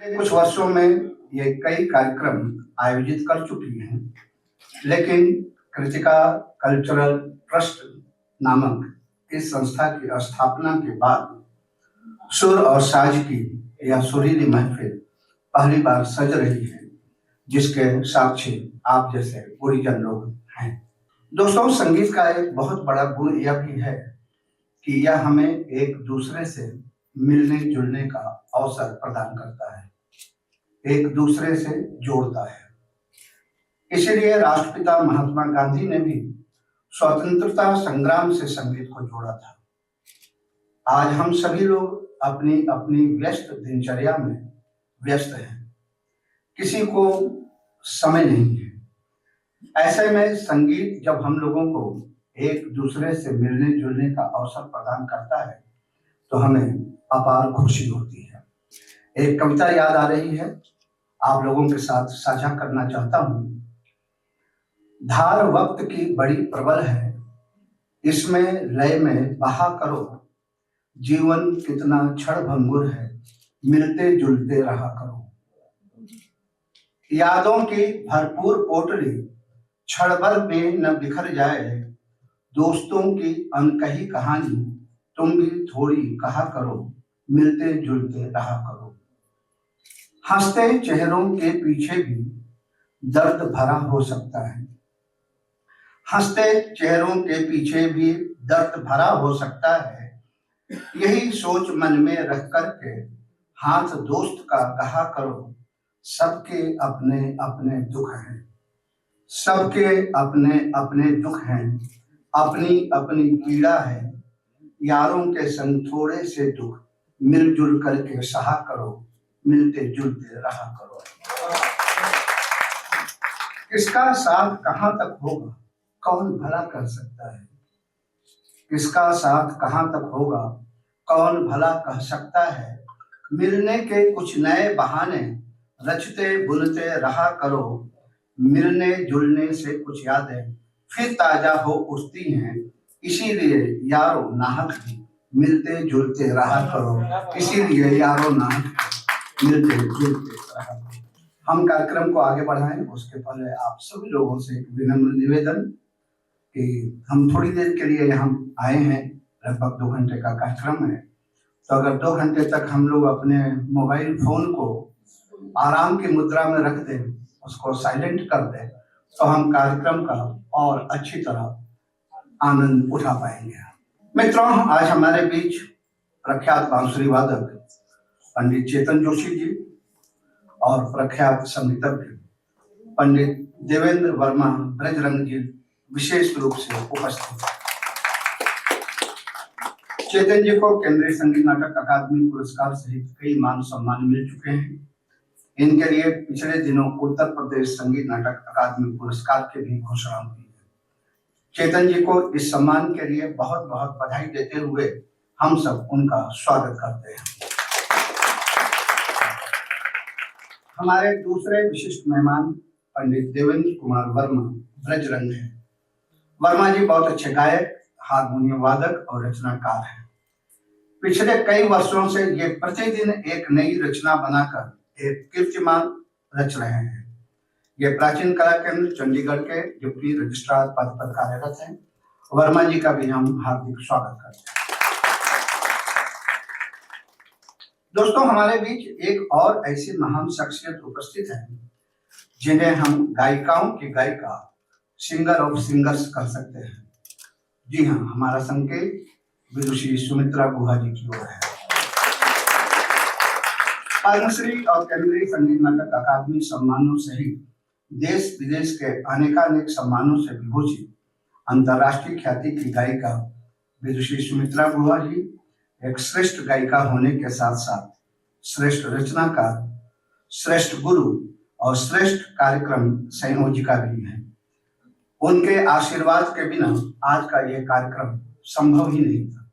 कुछ वर्षों में ये कई कार्यक्रम आयोजित कर चुकी हैं, लेकिन कृतिका कल्चरल ट्रस्ट नामक इस संस्था की स्थापना के बाद सुर और साज की यह सुरीली महफिल पहली बार सज रही है, जिसके साक्षी आप जैसे गुणीजन लोग हैं। दोस्तों, संगीत का एक बहुत बड़ा गुण यह भी है कि यह हमें एक दूसरे से मिलने जुलने का अवसर प्रदान करता है, एक दूसरे से जोड़ता है। इसीलिए राष्ट्रपिता महात्मा गांधी ने भी स्वतंत्रता संग्राम से संगीत को जोड़ा था। आज हम सभी लोग अपनी अपनी व्यस्त दिनचर्या में व्यस्त हैं, किसी को समय नहीं है। ऐसे में संगीत जब हम लोगों को एक दूसरे से मिलने जुलने का अवसर प्रदान करता है तो हमें अपार खुशी होती है। एक कविता याद आ रही है, आप लोगों के साथ साझा करना चाहता हूं। धार वक्त की बड़ी प्रबल है, इसमें लय में बहा करो। जीवन कितना क्षण भंगुर है, मिलते जुलते रहा करो। यादों की भरपूर पोटली क्षण भर में न बिखर जाए। दोस्तों की अनकही कहानी तुम भी थोड़ी कहा करो, मिलते जुलते रहा करो। हंसते चेहरों के पीछे भी दर्द भरा हो सकता है। हंसते चेहरों के पीछे भी दर्द भरा हो सकता है। यही सोच मन में रख करके हाथ दोस्त का कहा करो। सबके अपने अपने दुख हैं, सबके अपने अपने दुख हैं, अपनी अपनी पीड़ा है। यारों के संग थोड़े से दुख मिलजुल करके सहा करो, मिलते जुलते रहा करो। किसका साथ कहां तक होगा, कौन भला कह सकता है। किसका साथ कहां तक होगा, कौन भला कह सकता है। मिलने के कुछ नए बहाने रचते बुनते रहा करो। मिलने जुलने से कुछ यादें फिर ताजा हो उठती हैं। इसीलिए यारो नाहक भी मिलते जुलते रहा करो। इसीलिए यारो नाहक मिलते जुलते रहा करो। हम कार्यक्रम को आगे बढ़ाएं, उसके पहले आप सभी लोगों से एक विनम्र निवेदन कि हम थोड़ी देर के लिए यहाँ आए हैं, लगभग 2 घंटे का कार्यक्रम है। तो अगर 2 घंटे तक हम लोग अपने मोबाइल फोन को आराम की मुद्रा में रख दें, उसको साइलेंट कर दें, तो हम कार्यक्रम का और अच्छी तरह आनंद उठा पाएंगे। मित्रों, आज हमारे बीच प्रख्यात बांसुरी वादक पंडित चेतन जोशी जी और प्रख्यात संगीतज्ञ पंडित देवेंद्र वर्मा ब्रजरंग जी विशेष रूप से उपस्थित हैं। चेतन जी को केंद्रीय संगीत नाटक अकादमी पुरस्कार सहित कई मान सम्मान मिल चुके हैं। इनके लिए पिछले दिनों उत्तर प्रदेश संगीत नाटक अकादमी पुरस्कार की भी घोषणा हुई है। चेतन जी को इस सम्मान के लिए बहुत बहुत बधाई देते हुए हम सब उनका स्वागत करते हैं। हमारे दूसरे विशिष्ट मेहमान पंडित देवेंद्र कुमार वर्मा ब्रजरंग हैं। वर्मा जी बहुत अच्छे गायक, हारमोनियम वादक और रचनाकार हैं। पिछले कई वर्षों से ये प्रतिदिन एक नई रचना बनाकर एक कीर्तिमान रच रहे हैं। ये प्राचीन कला केंद्र चंडीगढ़ के डिप्टी रजिस्ट्रार पद पर कार्यरत हैं। वर्मा जी का भी हम हार्दिक स्वागत करते हैं। दोस्तों, हमारे बीच एक और ऐसी महान शख्सियत उपस्थित है जिन्हें हम गायिकाओं की गायिका, सिंगर ऑफ सिंगर्स कर सकते हैं। जी हाँ, हमारा संकेत विदुषी सुमित्रा गुहा जी की ओर है। पद्मश्री और केंद्रीय संगीत नाटक अकादमी सम्मानों सहित देश विदेश के अनेकानेक सम्मानों से विभूषित अंतर्राष्ट्रीय ख्याति की गायिका विदुषी सुमित्रा गुहा जी एक श्रेष्ठ गायिका होने के साथ साथ श्रेष्ठ रचनाकार, श्रेष्ठ गुरु और श्रेष्ठ कार्यक्रम संयोजिका भी हैं। उनके आशीर्वाद के बिना आज का यह कार्यक्रम संभव ही नहीं था।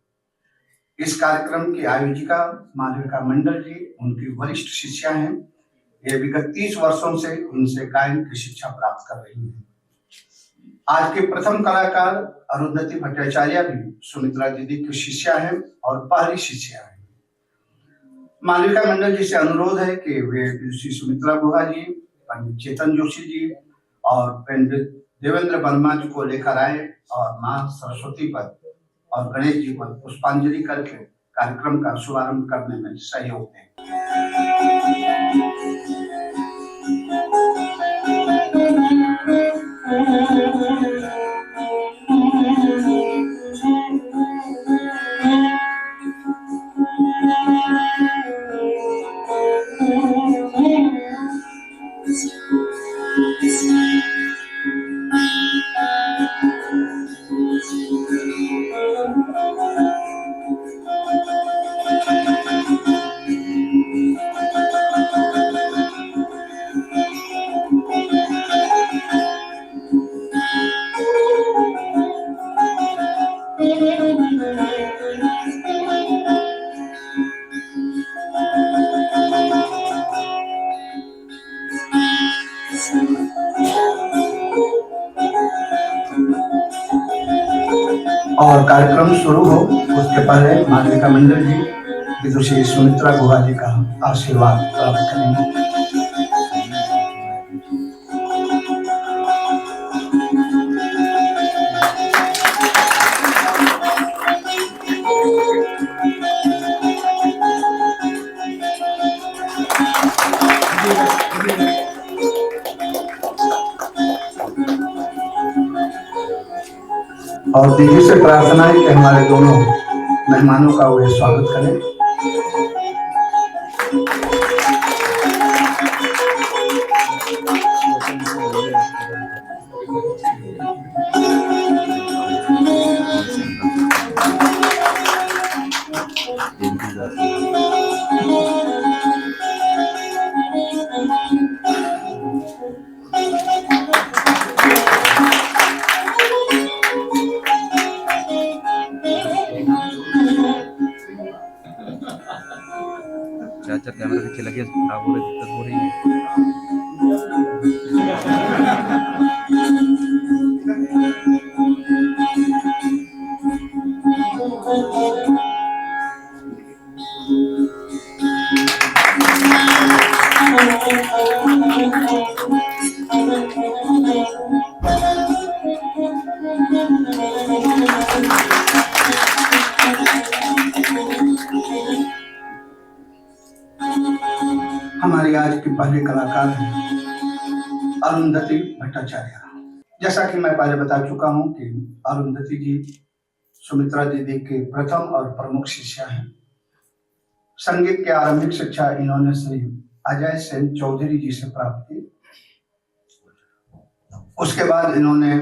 इस कार्यक्रम की आयोजिका मालविका मंडल जी उनकी वरिष्ठ शिष्या हैं। ये विगत 30 वर्षों से उनसे गायन की शिक्षा प्राप्त कर रही हैं। आज के प्रथम कलाकार अरुंधति भट्टाचार्य भी सुमित्रा दीदी की शिष्या हैं और पहली शिष्या हैं। मालविका मंडल जी से अनुरोध है कि वे श्री सुमित्रा गुहा जी, पंडित चेतन जोशी जी और पंडित देवेंद्र वर्मा जी को लेकर आए और मां सरस्वती पर और गणेश जी पर पुष्पांजलि करके कार्यक्रम का शुभारंभ करने में सहयोग दें। और कार्यक्रम शुरू हो उसके पहले मालविका मंडल जी विदुषी सुमित्रा गुहा जी का आशीर्वाद प्राप्त करेंगे। और दीदी से प्रार्थना है कि हमारे दोनों मेहमानों का वे स्वागत करें। चाचा कैमरा पीछे लगे खराब हो रही, दिक्कत हो रही है। हमारी आज की पहले कलाकार हैं अरुंधति भट्टाचार्य। जैसा कि मैं पहले बता चुका हूं कि अरुंधति जी सुमित्रा दीदी के प्रथम और प्रमुख शिष्या हैं। संगीत की आरंभिक शिक्षा इन्होंने श्री अजय सेन चौधरी जी से प्राप्त की। उसके बाद इन्होंने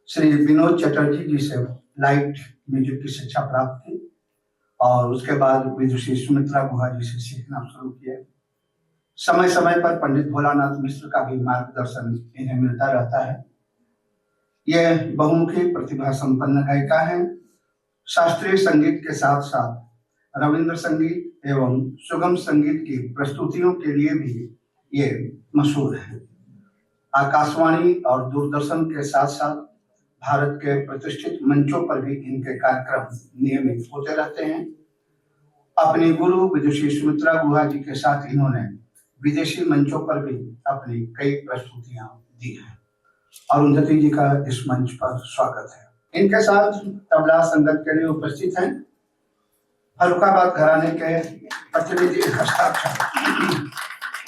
श्री विनोद चटर्जी जी से लाइट म्यूजिक की शिक्षा प्राप्त की और उसके बाद विदुषी सुमित्रा गुहा जी से सीखना शुरू किया। समय समय पर पंडित भोलानाथ मिश्र का भी मार्गदर्शन इन्हें मिलता रहता है। यह बहुमुखी प्रतिभा संपन्न गायिका है। शास्त्रीय संगीत के साथ साथ रविंद्र संगीत एवं सुगम संगीत की प्रस्तुतियों के लिए भी ये मशहूर है। आकाशवाणी और दूरदर्शन के साथ साथ भारत के प्रतिष्ठित मंचों पर भी इनके कार्यक्रम नियमित होते रहते हैं। अपनी गुरु विदुषी सुमित्रा गुहा जी के साथ इन्होंने विदेशी मंचों पर भी अपनी कई प्रस्तुतियां दी हैं। अरुंधति जी का इस मंच पर स्वागत है। इनके साथ तबला संगत के लिए उपस्थित हैं फर्रुखाबाद घराने के प्रतिनिधि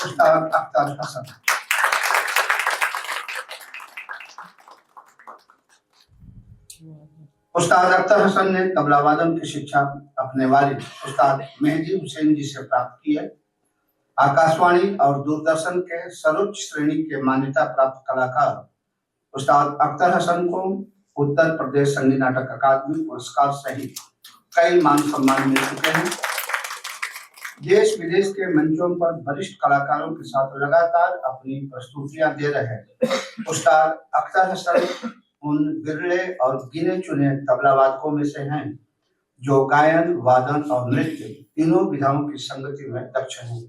उस्ताद अख्तर हसन। उस्ताद अख्तर हसन ने तबला वादन की शिक्षा अपने वालिद उस्ताद मेहदी हुसैन जी से प्राप्त की है। आकाशवाणी और दूरदर्शन के सर्वोच्च श्रेणी के मान्यता प्राप्त कलाकार उस्ताद अख्तर हसन को उत्तर प्रदेश संगीत नाटक अकादमी पुरस्कार सहित कई मान सम्मान मिल चुके हैं। देश विदेश के मंचों पर वरिष्ठ कलाकारों के साथ लगातार अपनी प्रस्तुतियां दे रहे उस्ताद अख्तर हसन उन बिरले और गिने चुने तबला वादकों में से हैं जो गायन, वादन और नृत्य तीनों विधाओं की संगति में दक्ष हैं।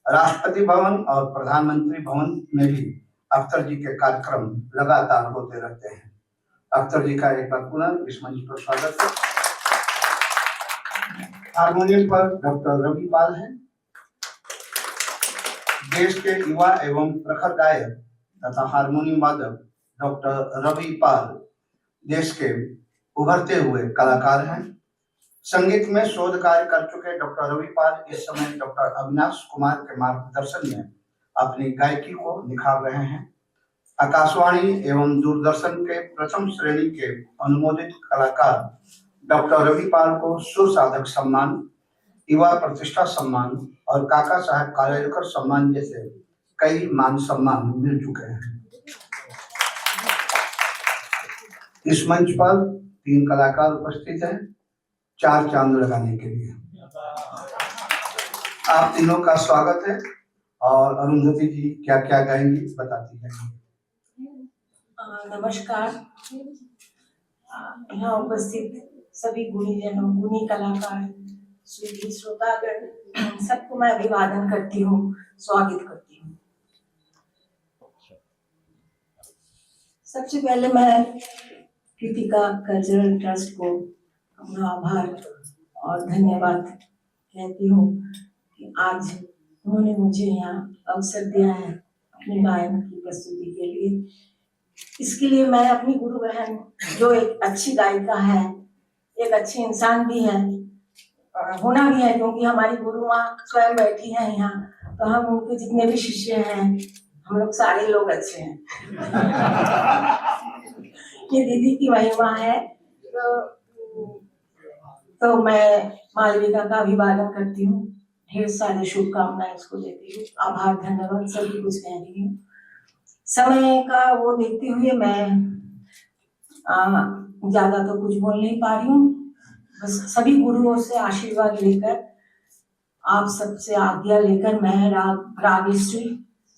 राष्ट्रपति भवन और प्रधानमंत्री भवन में भी अख्तर जी के कार्यक्रम लगातार होते रहते हैं। अख्तर जी का एक बार पुनः इस मंच पर स्वागत है। हारमोनियम पर डॉक्टर रवि पाल हैं। देश के युवा एवं प्रखर गायक तथा हारमोनियम वादक डॉक्टर रवि पाल देश के उभरते हुए कलाकार हैं। संगीत में शोध कार्य कर चुके डॉक्टर रवि पाल इस समय डॉक्टर अविनाश कुमार के मार्गदर्शन में अपनी गायकी को निखार रहे हैं। आकाशवाणी एवं दूरदर्शन के प्रथम श्रेणी के अनुमोदित कलाकार डॉक्टर रवि पाल को सुसाधक सम्मान, युवा प्रतिष्ठा सम्मान और काका साहब कालेलकर सम्मान जैसे कई मान सम्मान मिल चुके हैं। इस मंच पर 3 कलाकार उपस्थित हैं 4 चांद लगाने के लिए। आप तीनों का स्वागत है और अरुंधति जी क्या क्या गाएंगी बताती हैं। नमस्कार। यहाँ उपस्थित सभी गुणीजनों, गुणी कलाकार, स्वीकृत श्रोतागण, सबको मैं अभिवादन करती हूँ, स्वागत करती हूँ। सबसे पहले मैं कृतिका कल्चरल ट्रस्ट को अपना आभार और धन्यवाद कहती हूँ कि आज उन्होंने मुझे यहाँ अवसर दिया है अपने गायन की प्रस्तुति के लिए। इसके लिए मैं अपनी गुरु बहन, जो एक अच्छी गायिका है, एक अच्छी इंसान भी है, होना भी है, क्योंकि हमारी गुरु माँ स्वयं बैठी हैं यहाँ, तो हम उनके जितने भी शिष्य हैं, हम लोग सारे लोग अच्छे हैं। ये दीदी की महिमा है। तो मैं मालविका का अभिवादन करती हूँ, ढेर सारी शुभकामनाएं इसको देती हूँ, आभार धन्यवाद सभी कुछ कह रही हूँ। समय का वो देखते हुए मैं ज्यादा तो कुछ बोल नहीं पा रही हूँ, बस सभी गुरुओं से आशीर्वाद लेकर, आप सबसे आज्ञा लेकर मैं रागश्री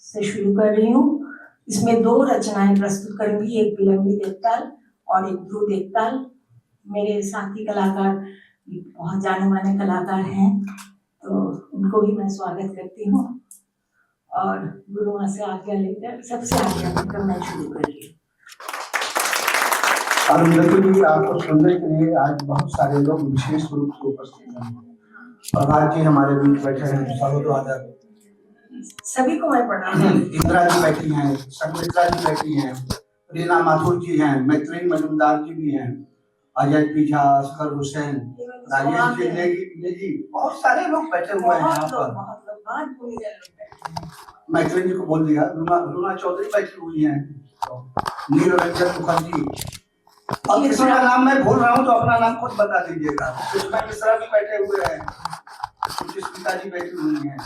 से शुरू कर रही हूँ। इसमें 2 रचनाएं प्रस्तुत करूंगी, एक विलंबित देखताल और एक ध्रुव देखताल। मेरे साथी कलाकार बहुत जाने माने कलाकार हैं, तो उनको भी मैं स्वागत करती हूँ और गुरु माँ से आज्ञा लेकर, सबसे आज्ञा लेकर मैं शुरू कर रही हूँ। अरुंधति जी, आपको सुनने के लिए आज बहुत सारे लोग विशेष रूप से उपस्थित हैं। प्रभात जी हमारे बीच बैठे हैं, सरोदवादक, सभी को मैं प्रणाम। इंदिरा जी बैठी हैं, संगीता जी बैठी हैं, रीना माथुर जी हैं, मैत्री मजुमदार जी भी हैं, अजय पीछा, असगर हुसैन, राजेश जी जी, बहुत सारे लोग बैठे हुए हैं यहाँ पर। मैत्री जी को बोल दिया, रूना चौधरी बैठी हुई हैं, नील रंजन मुखर्जी, और किसी का नाम मैं भूल रहा हूँ तो अपना नाम खुद बता दीजिएगा। सुषमा मिश्रा भी बैठे हुए हैं, सुष्मिता जी बैठी हुई हैं।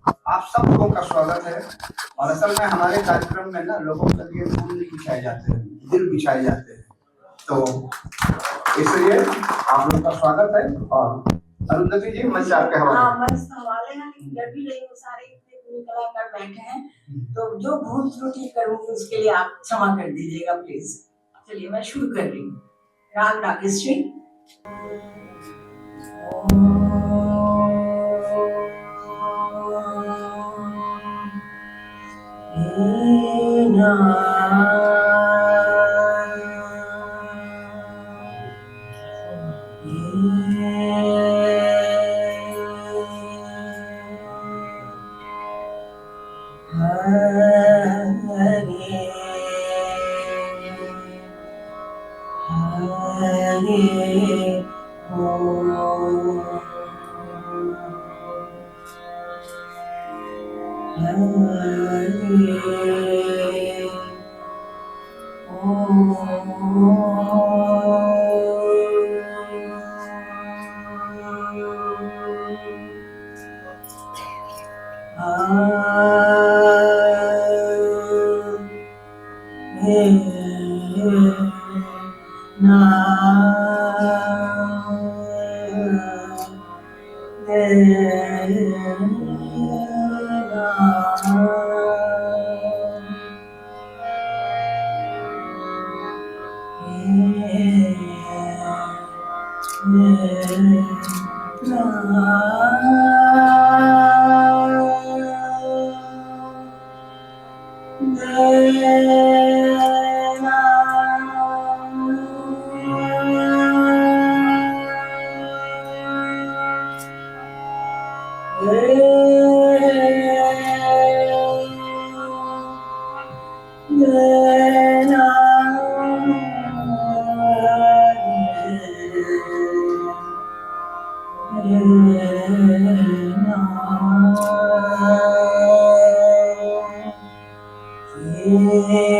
आप सब लोगों का स्वागत है। और असल में हमारे कार्यक्रम में ना लोगों के लिए फूल नहीं बिछाए जाते हैं, दिल बिछाए जाते हैं, तो इसलिए आप लोगों का स्वागत है। और अरुंधति जी मंच आपके हवाले हैं, जब भी नहीं सारे इतने कलाकार बैठे हैं, तो जो भूल त्रुटि करूंगी उसके लिए आप क्षमा कर दीजिएगा प्लीज। चलिए मैं शुरू कर रही हूँ। राग रागश्री। आज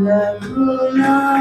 रघुनाथ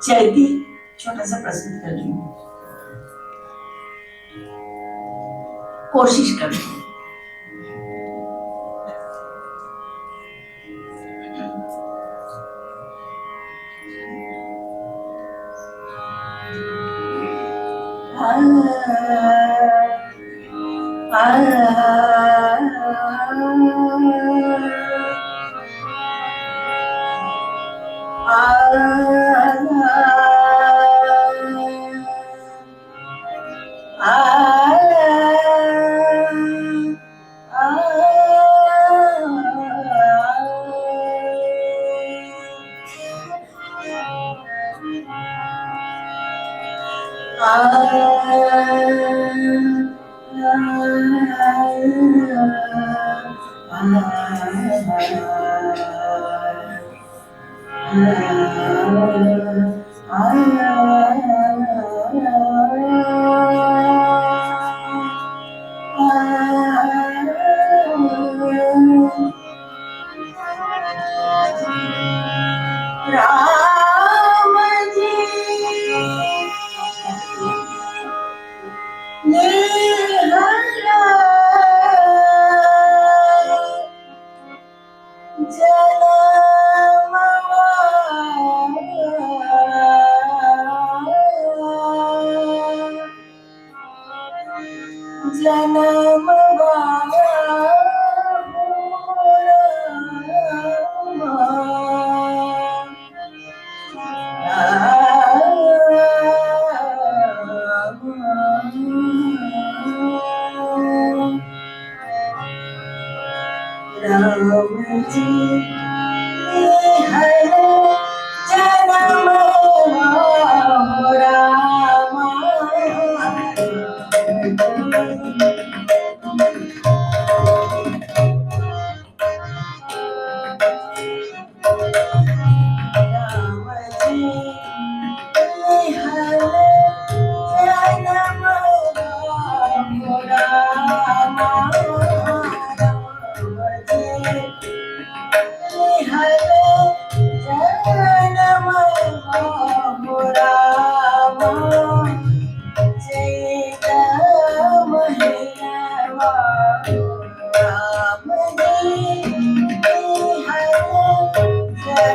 चैती छोटा सा प्रस्तुत कर रही हूँ, कोशिश कर रही हूँ। राम जी निहला जन्म राम जी हर जन्म राम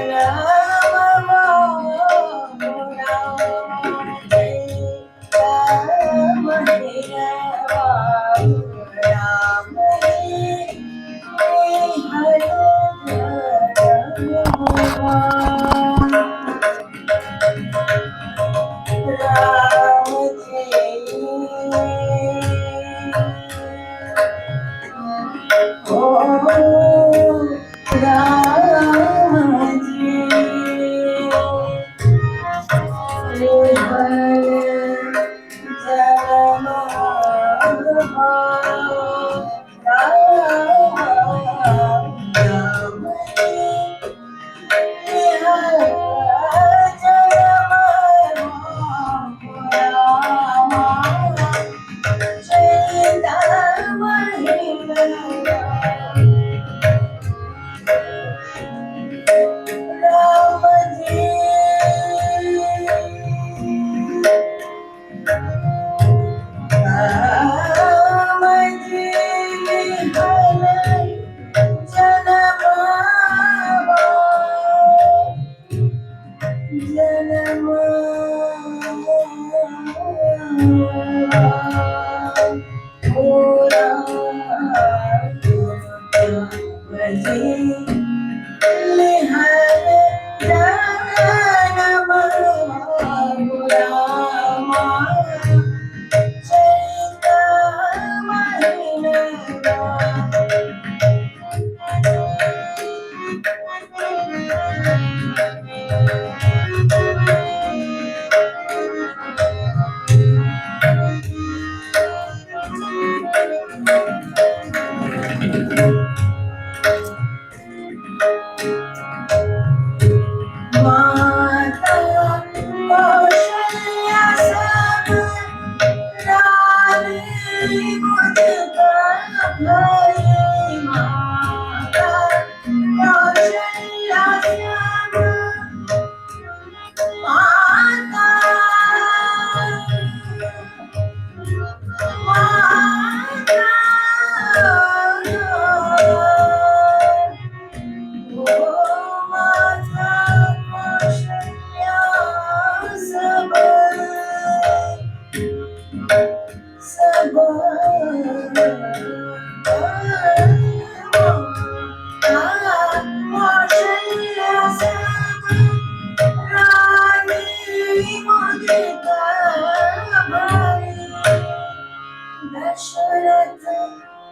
दशरथ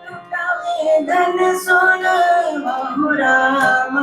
लुटावे धन सोना बहु राम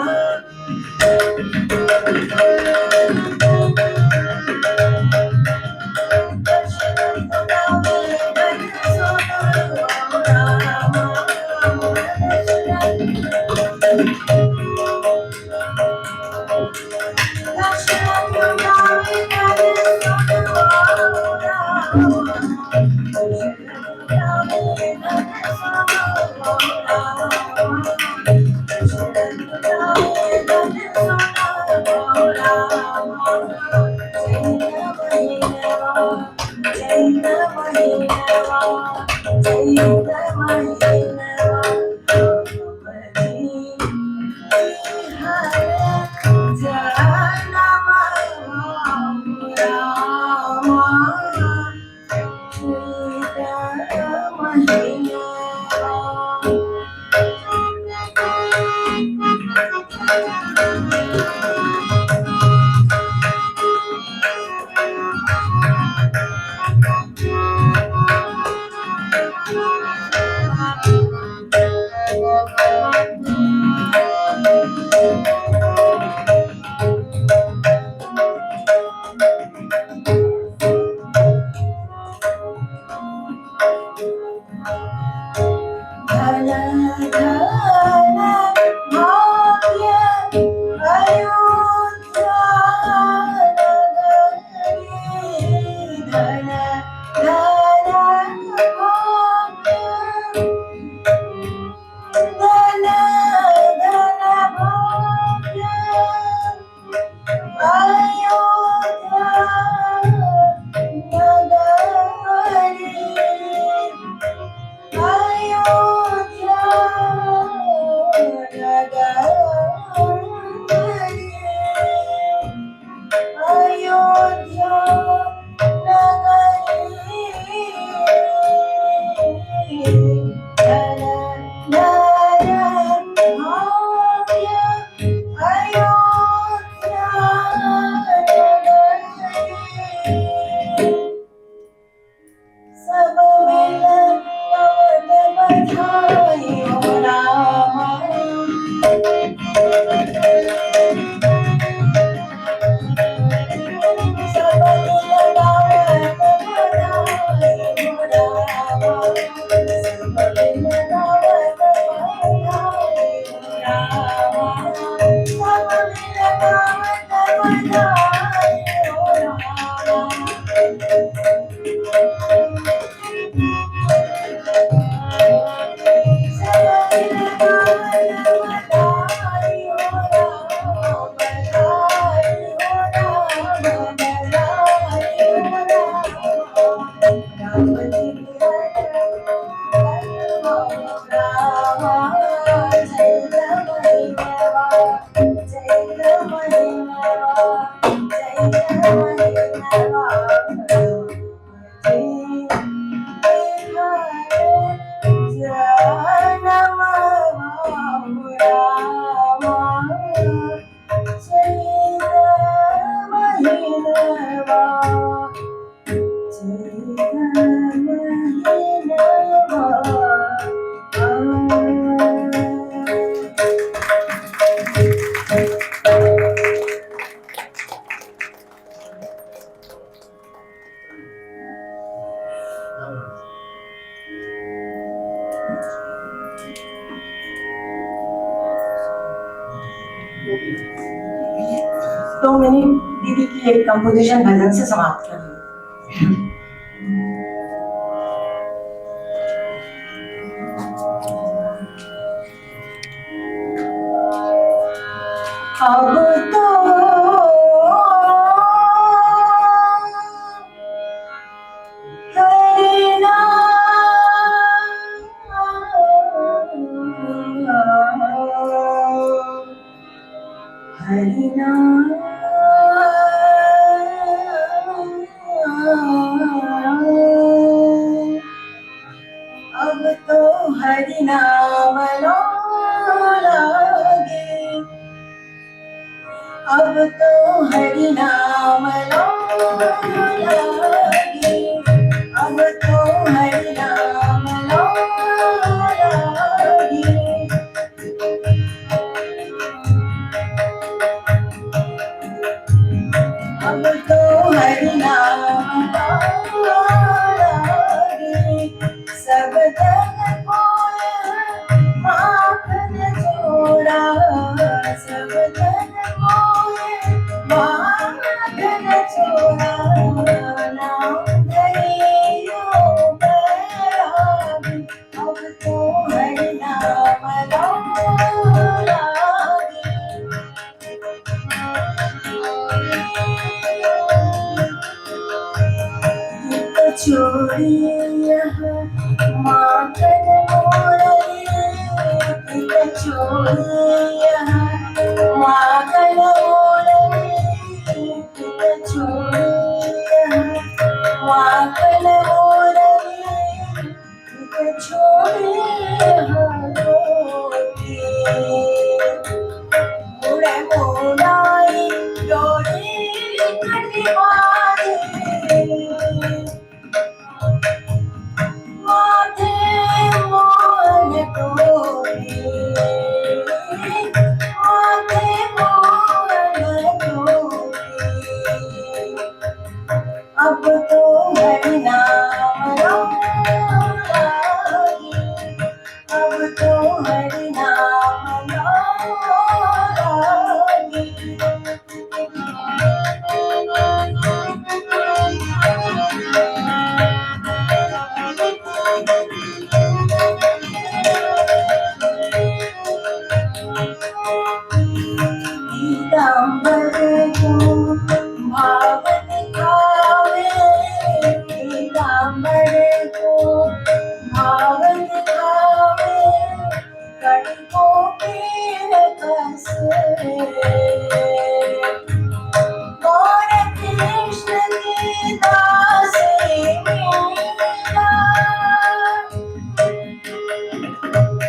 तो मैंने दीदी की एक कंपोजिशन भजन से समाप्त कर ली। अब तो हरि नाम लो लागे, अब तो हरि नाम लो लागे, अब तो हरि नाम लो लागे। अब तो हरि नाम लो लागे, सब जग कोय माखन चोरा, सब जग कोय माखन चोरा, नाम धरियो बैरागी, अब तो हरि नाम लो लागे। छोड़िए माखन मोरली, छोड़िए माखन मोरली, छोड़िए माखन मोरली, छोड़िए रोटी, उड़े मोराई डोरी कटिवारी, माथे मोर तोरी, माथे मोर तोरी, अब तो हरि नाम लो लागे, अब तो हरि नाम लो लागे। पीताम्बर को भाव दिखावे, पीताम्बर को भाव दिखावे, कटको पीर कस, गौर कृष्ण की दासी मीरा,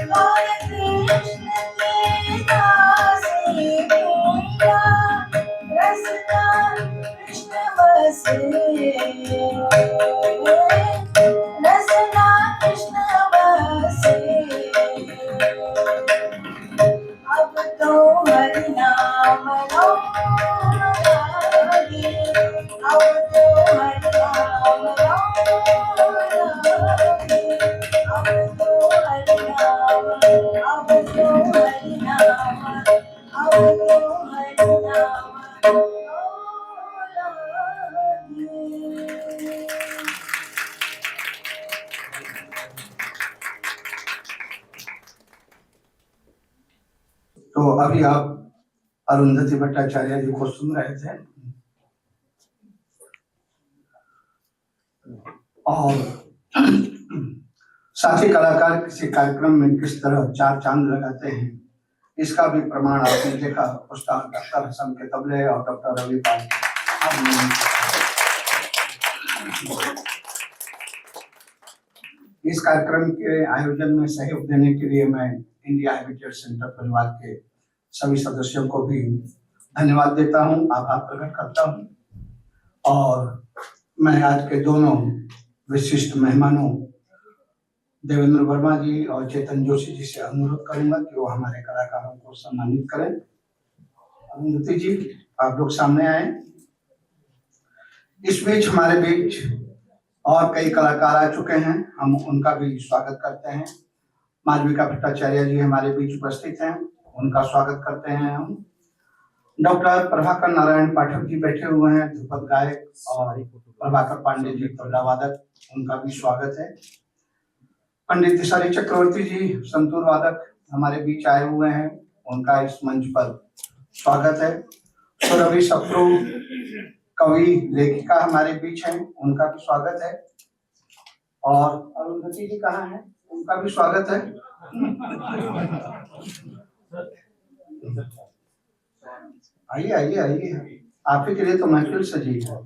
गौर कृष्ण की दासी मीरा, रसना कृष्ण बसे, रसना कृष्ण बसे। अब तो हरि नाम लो लागे, अब तो हरि नाम लो लागे, अब तो हरि नाम, अब तो हरि नाम, अब तो हरि नाम लो लागे। तो अभी आप अरुंधति भट्टाचार्य जी को सुन रहे थे और साथी कलाकार किसी कार्यक्रम में किस तरह चार चांद लगाते हैं इसका भी प्रमाण आपने देखा। उस्ताद डॉक्टर हसन के तबले और डॉक्टर रवि पाल। इस कार्यक्रम के आयोजन में सहयोग देने के लिए मैं इंडिया हैबिटेट सेंटर परिवार के सभी सदस्यों को भी धन्यवाद देता हूं, आभार प्रकट करता हूं। और मैं आज के दोनों विशिष्ट मेहमानों देवेंद्र वर्मा जी और चेतन जोशी जी से अनुरोध करूंगा कि वो हमारे कलाकारों को सम्मानित करें। अरुंधति जी आप लोग सामने आए। इस बीच हमारे बीच और कई कलाकार आ चुके हैं, हम उनका भी स्वागत करते हैं। मालविका भट्टाचार्य जी हमारे बीच उपस्थित हैं, उनका स्वागत करते हैं हम। डॉक्टर प्रभाकर नारायण पाठक जी बैठे हुए हैं, ध्रुपद गायक, और प्रभाकर पांडे जी तबला वादक, उनका भी स्वागत है। पंडित तिसारी चक्रवर्ती जी संतूर वादक हमारे बीच आए हुए हैं, उनका इस मंच पर स्वागत है। सुरभि सप्रू कवि लेखिका हमारे बीच हैं, उनका भी स्वागत है। और अरुंधति जी कहाँ हैं, उनका भी स्वागत है। आइए आइए आइए, आप ही के लिए तो महफिल सजी है।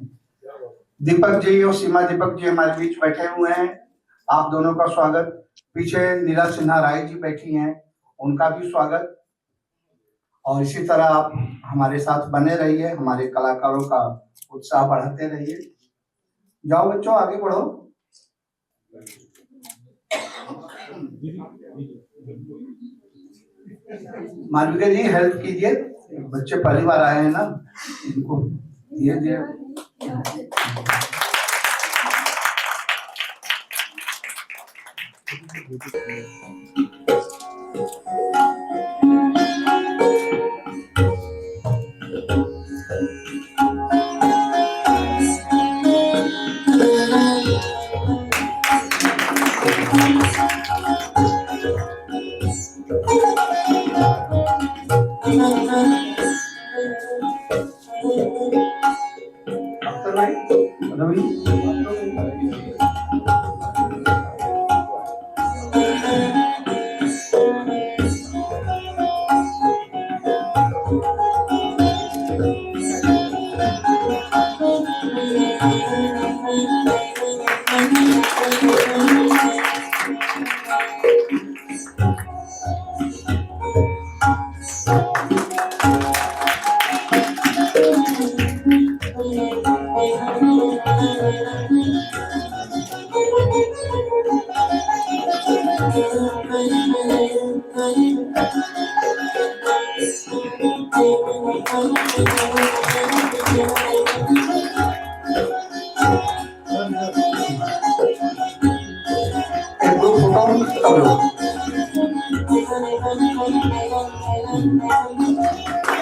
दीपक जी और सीमा दीपक जी हमारे बीच बैठे हुए हैं, आप दोनों का स्वागत। पीछे नीला सिन्हा राय जी बैठी हैं, उनका भी स्वागत। और इसी तरह आप हमारे साथ बने रहिए, हमारे कलाकारों का उत्साह बढ़ाते रहिए। जाओ बच्चों, आगे बढ़ो। मालविका जी हेल्प कीजिए, बच्चे पहली बार आए हैं ना, इनको धीरे धीरे।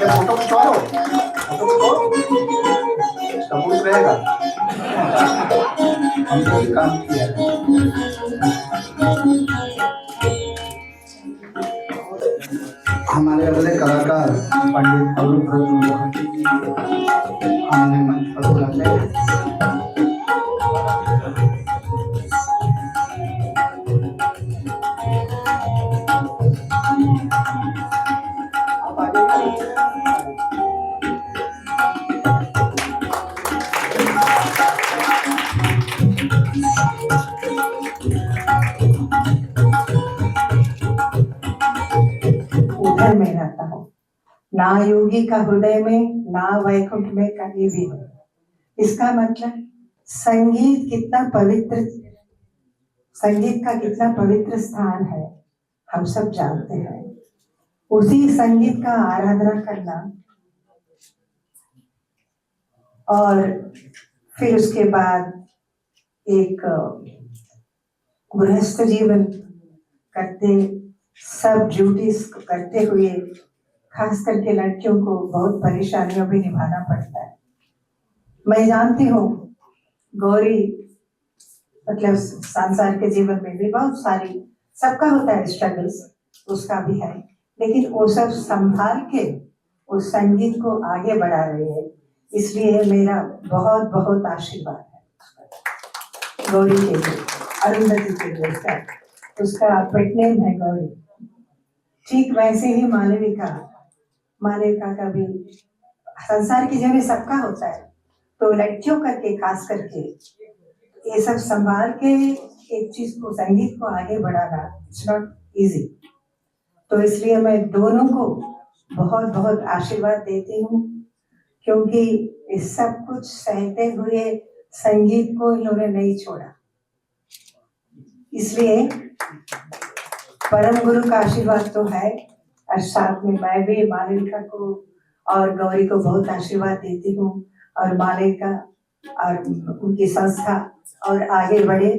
फोटो खिंचवाओ, सबूत रहेगा। हमने भी काम किया है। हमारे अगले कलाकार पंडित अरुणव्रत मुखर्जी जी हमने मंच पर बुलाते हैं। उधर में रहता हूँ, ना योगी का हृदय में, ना वैकुंठ में कहीं भी है। इसका मतलब संगीत कितना पवित्र, संगीत का कितना पवित्र स्थान है हम सब जानते हैं। उसी संगीत का आराधना करना और फिर उसके बाद एक गृहस्थ जीवन करते, सब ड्यूटीज करते हुए, खास करके लड़कियों को बहुत परेशानियों भी निभाना पड़ता है। मैं जानती हूँ गौरी मतलब संसार के जीवन में भी बहुत सारी, सबका होता है स्ट्रगल्स, उसका भी है, लेकिन वो सब संभाल के उस संगीत को आगे बढ़ा रही है। इसलिए मेरा बहुत बहुत आशीर्वाद है गौरी के लिए, अरुंधति के लिए। उसका पेट नेम है गौरी। ठीक वैसे ही मालविका, मालविका का भी संसार की जगह सबका होता है, तो लड़कियों करके खास करके ये सब संभाल के एक चीज को, संगीत को आगे बढ़ाना इट्स नॉट इजी। तो इसलिए मैं दोनों को बहुत बहुत आशीर्वाद देती हूँ, क्योंकि इस सब कुछ सहते हुए संगीत को इन्होंने नहीं छोड़ा। इसलिए परम गुरु का आशीर्वाद तो है, और साथ में मैं भी मालविका को और गौरी को बहुत आशीर्वाद देती हूँ, और मालविका और उनकी संस्था और आगे बढ़े।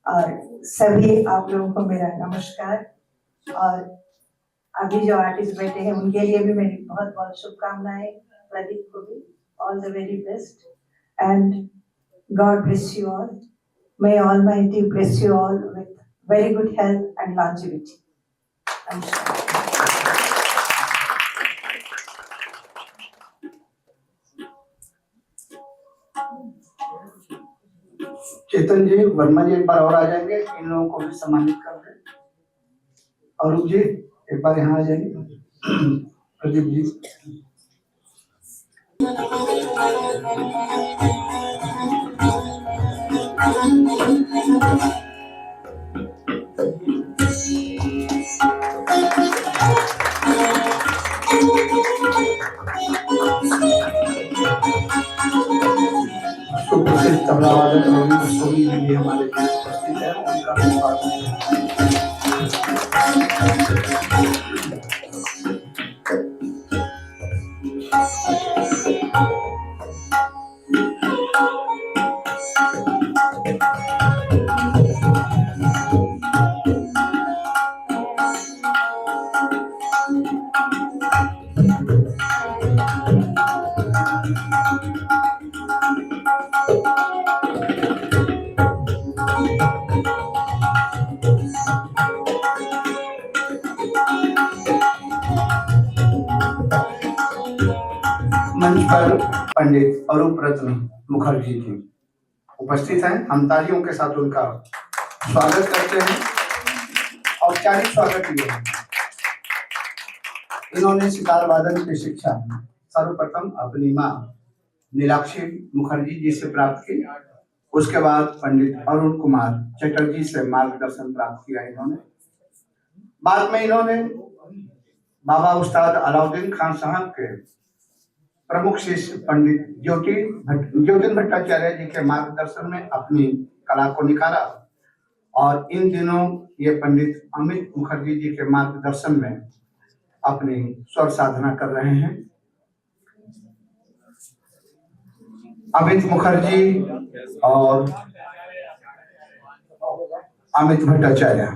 और सभी आप लोगों को मेरा नमस्कार, और अभी जो आर्टिस्ट बैठे हैं उनके लिए भी मेरी बहुत बहुत शुभकामनाएं। प्रदीप को भी all the very best, and God bless you all. May Almighty bless you all with very good health and longevity. चेतन जी, वर्मा जी एक बार और आ जाएंगे, इन लोगों को भी सम्मानित कर दें। अरूप जी एक बार यहाँ आ जाएंगे। प्रदीप जी, प्रसिद्ध तबला वादक रवि गोस्वामी जी भी हमारे बीच उपस्थित है, उनका भी स्वागत है। मंच पर पंडित अरूप रत्न मुखर्जी जी उपस्थित हैं। हम तालियों के साथ उनका स्वागत करते हैं। औपचारिक स्वागत ये है। इन्होंने सितार वादन की शिक्षा सर्वप्रथम अपनी मां नीलाक्षी मुखर्जी जी से प्राप्त की। उसके बाद पंडित अरुण कुमार चटर्जी से मार्गदर्शन प्राप्त किया इन्होंने। बाद में इन्होंने बाबा उस्ताद अलाउद्दीन खान साहब के प्रमुख शिष्य पंडित ज्योतिन भट्टाचार्य जी के मार्गदर्शन में अपनी कला को निखारा और इन दिनों ये पंडित अमित मुखर्जी जी के मार्गदर्शन में अपनी स्वर साधना कर रहे हैं। अमित मुखर्जी और अमित भट्टाचार्य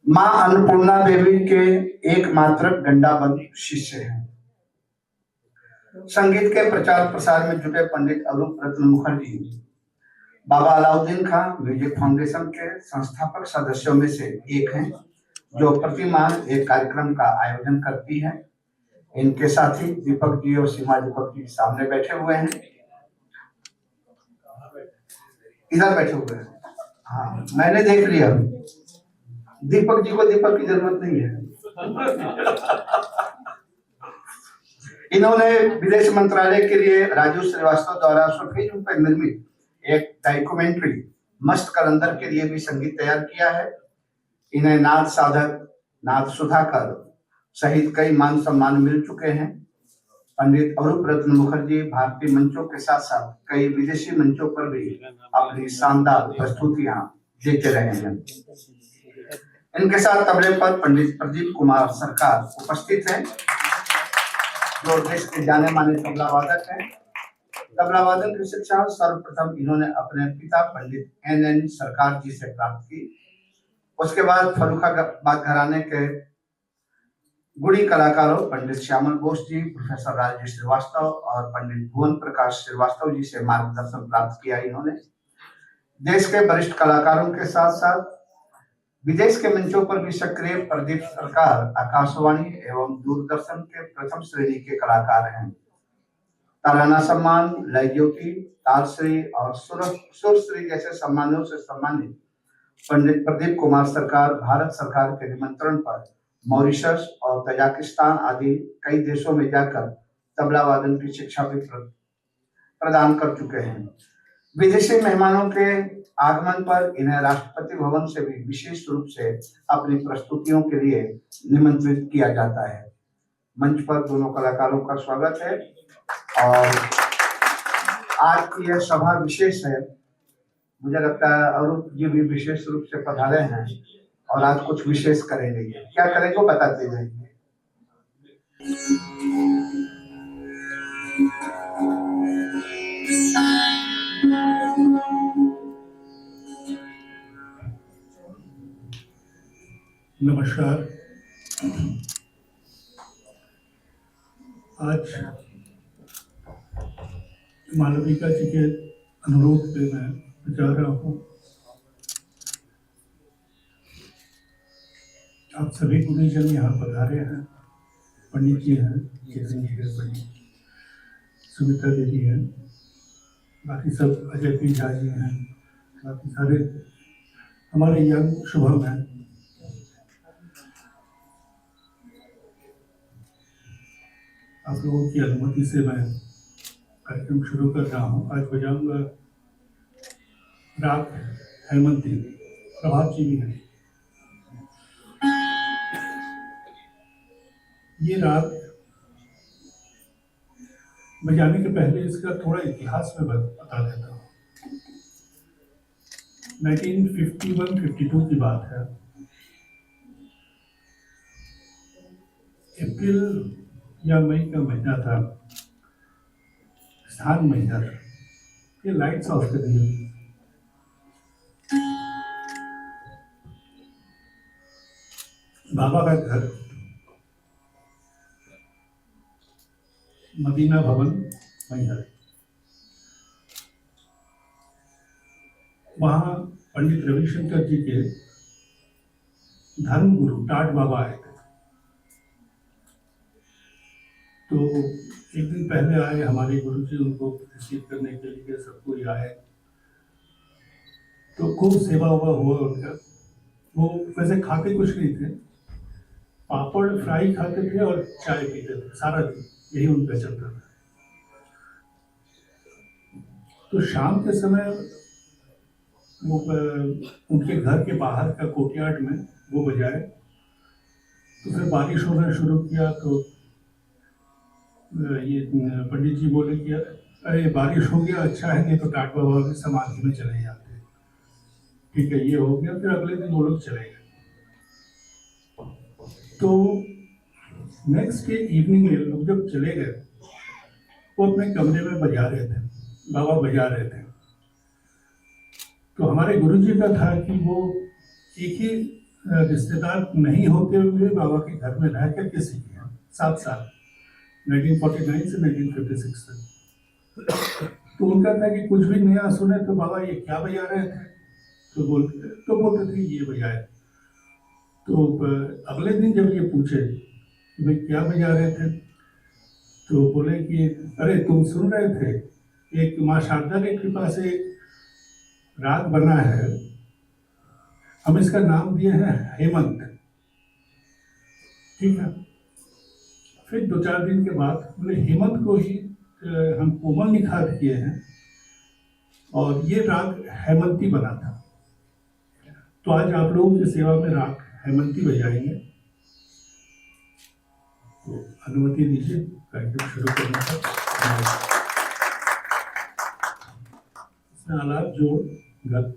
मां अन्नपूर्णा देवी के एकमात्र गंडाबंद शिष्य हैं। संगीत के प्रचार प्रसार में जुटे पंडित अरूप रत्न मुखर्जी बाबा अलाउद्दीन खान म्यूजिक फाउंडेशन के संस्थापक सदस्यों में से एक हैं, जो प्रति माह एक कार्यक्रम का आयोजन करती है। इनके साथी दीपक जी और सीमा दीपक जी सामने बैठे हुए हैं, इधर बैठे हुए हैं। हाँ, मैंने देख लिया, दीपक जी को दीपक की जरूरत नहीं है। इन्होंने विदेश मंत्रालय के लिए राजू श्रीवास्तव द्वारा फिल्म पर निर्मित एक डॉक्यूमेंट्री मस्त कलंदर के लिए भी संगीत तैयार किया है। इन्हें नाद साधक, नाद सुधाकर सहित कई मान सम्मान मिल चुके हैं। पंडित अरूप रत्न मुखर्जी भारतीय मंचों के साथ साथ कई विदेशी मंचों पर भी अपनी शानदार प्रस्तुतियां देते रहे हैं। इनके साथ तबले पर पंडित प्रदीप कुमार सरकार उपस्थित हैं, जो देश के जाने माने तबला वादक हैं। तबला वादन की शिक्षा सर्वप्रथम इन्होंने अपने पिता पंडित NN सरकार जी से प्राप्त की। उसके बाद फर्रुखाबाद घराने के गुणी कलाकारों पंडित श्यामल बोस जी, प्रोफेसर राजेश श्रीवास्तव और पंडित भुवन प्रकाश श्रीवास्तव जी से मार्गदर्शन प्राप्त किया इन्होंने। देश के वरिष्ठ कलाकारों के साथ साथ विदेश के मंचों पर भी सक्रिय प्रदीप सरकार आकाशवाणी एवं दूरदर्शन के प्रथम श्रेणी के कलाकार हैं। ताराना सम्मान, लय ज्योति, तालश्री और सुरश्री जैसे सम्मानों से सम्मानित पंडित प्रदीप कुमार सरकार भारत सरकार के निमंत्रण पर मॉरिशस और तजाकिस्तान आदि कई देशों में जाकर तबला वादन की शिक्षा भी प्रदान कर चुके हैं। विदेशी मेहमानों के आगमन पर इन्हें राष्ट्रपति भवन से भी विशेष रूप से अपनी प्रस्तुतियों के लिए निमंत्रित किया जाता है। मंच पर दोनों कलाकारों का स्वागत है और आज की यह सभा विशेष है। मुझे लगता है अरूप जी भी विशेष रूप से पधारे हैं और आज कुछ विशेष करेंगे। क्या करेंगे बताते जाएंगे। नमस्कार। आज मालविका जी के अनुरोध पे मैं जा रहा हूँ। आप सभी गुणीजन यहाँ पधारे हैं। पंडित जी हैं, चेतन जी हैं, पंडित सुमित्रा देवी हैं, बाकी सब अजय पी झा जी हैं, बाकी सारे हमारे यंग शुभम हैं। आप लोगों की अनुमति से मैं कार्यक्रम शुरू कर रहा हूँ। आज बजाऊंगा राग हेमंती, प्रभात जी भी हैं। ये राग मैं जाने के पहले इसका थोड़ा इतिहास में बता देता हूँ। 1951-52 की बात है। अप्रैल या मई का महीना था, स्थान महीना था। ये लाइट्स ऑफ कर दिए। बाबा का घर मदीना भवन मैहर, वहाँ पंडित रविशंकर जी के धर्म गुरु टाट बाबा आए थे। तो एक दिन पहले आए हमारे गुरु जी, उनको रिसीव करने के लिए सब कोई आए। तो खूब सेवा हुआ उनका। वो वैसे खाते कुछ नहीं थे, पापड़ फ्राई खाते थे और चाय पीते थे सारा दिन, यही उनका चलता था। तो शाम के समय वो उनके घर के बाहर का कोर्टयार्ड में वो बजाए। तो फिर बारिश होना शुरू किया। तो ये पंडित जी बोले कि अरे बारिश हो गया, अच्छा है, नहीं तो टाट बाबा की समाधि में चले जाते। ठीक है, ये हो गया। फिर अगले दिन वो लोग चले गए। तो नेक्स्ट डे इवनिंग में लोग जब चले गए, वो अपने कमरे में बजा रहे थे, बाबा बजा रहे थे। तो हमारे गुरुजी का था कि वो एक ही रिश्तेदार नहीं होते हुए बाबा के घर में रह करके सीखे 7 साल, 1949 से 1956 तक। तो उनका था कि कुछ भी नया सुने तो बाबा ये क्या बजा रहे थे, तो बोलते थे ये बजाए। तो अगले दिन जब ये पूछे कि भाई क्या बजा रहे थे, तो बोले कि अरे तुम सुन रहे थे, एक माँ शारदा की कृपा से राग बना है, हम इसका नाम दिए हैं हेमंत। ठीक है। फिर 2-4 दिन के बाद बोले हेमंत को ही हम कोमल निखार किए हैं और ये राग हेमंती बना था। तो आज आप लोगों की सेवा में राग हेमंती बजाएंगे। तो अनुमति दीजिए कार्यक्रम शुरू करने का। इसमें आलाप जोड़ गत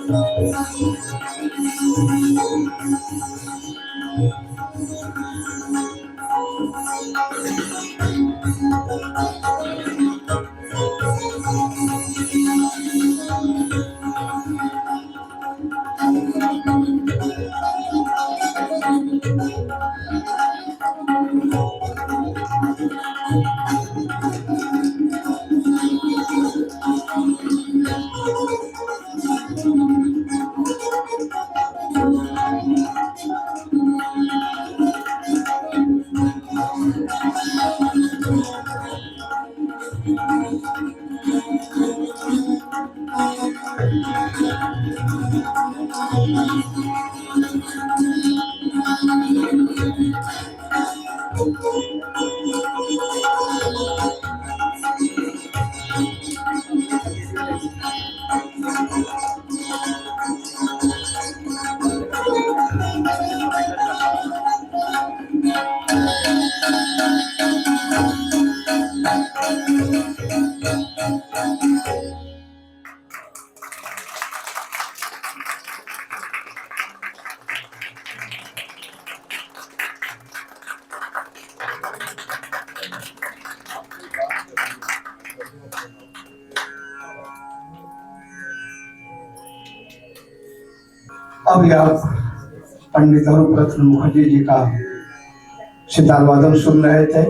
अब आप पंडित हरप्रसन्न मुखर्जी जी का सितार वादन सुन रहे थे।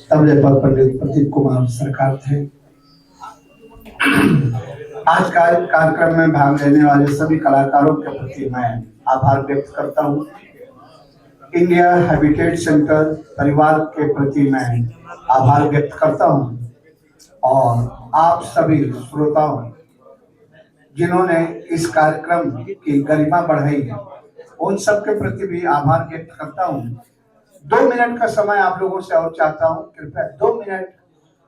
तबले पर पंडित प्रदीप कुमार सरकार थे। आज का कार्यक्रम में भाग लेने वाले सभी कलाकारों के प्रति मैं आभार व्यक्त करता हूँ। इंडिया हैबिटेट सेंटर परिवार के प्रति मैं आभार व्यक्त करता हूँ और आप सभी श्रोताओं जिन्होंने इस कार्यक्रम की गरिमा बढ़ाई है उन सब के प्रति भी आभार व्यक्त करता हूँ। 2 मिनट का समय आप लोगों से और चाहता हूँ, कृपया 2 मिनट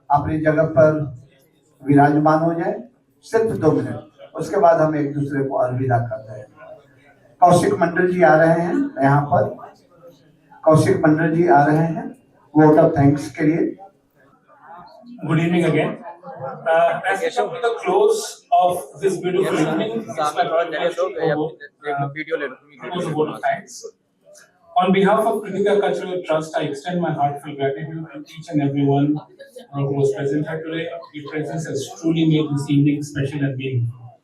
अपनी जगह पर विराजमान हो जाए, सिर्फ 2 मिनट। उसके बाद हम एक दूसरे को अलविदा करते हैं। कौशिक मंडल जी आ रहे हैं यहाँ पर, कौशिक मंडल जी आ रहे हैं वोट ऑफ थैंक्स के लिए। Good evening again. As we come to the close of this beautiful evening, it's my privilege to propose a vote of thanks. On behalf of Kritika Cultural Trust, I extend my heartfelt gratitude to each and everyone who was present here today. Your presence has truly made this evening special and meaningful.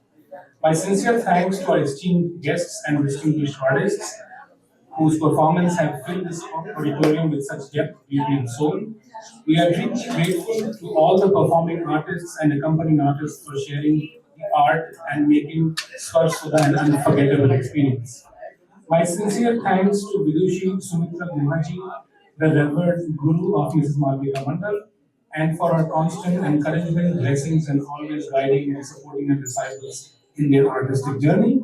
My sincere thanks to our esteemed guests and distinguished artists whose performance have filled this auditorium with such depth, beauty, and soul. We are deeply grateful to all the performing artists and accompanying artists for sharing the art and making Swarsudha an unforgettable experience. My sincere thanks to Vidushi Sumitra Guhaji, the revered Guru of Mrs. Malvika Mandal, and for her constant encouragement, blessings, and always guiding and supporting her disciples in their artistic journey.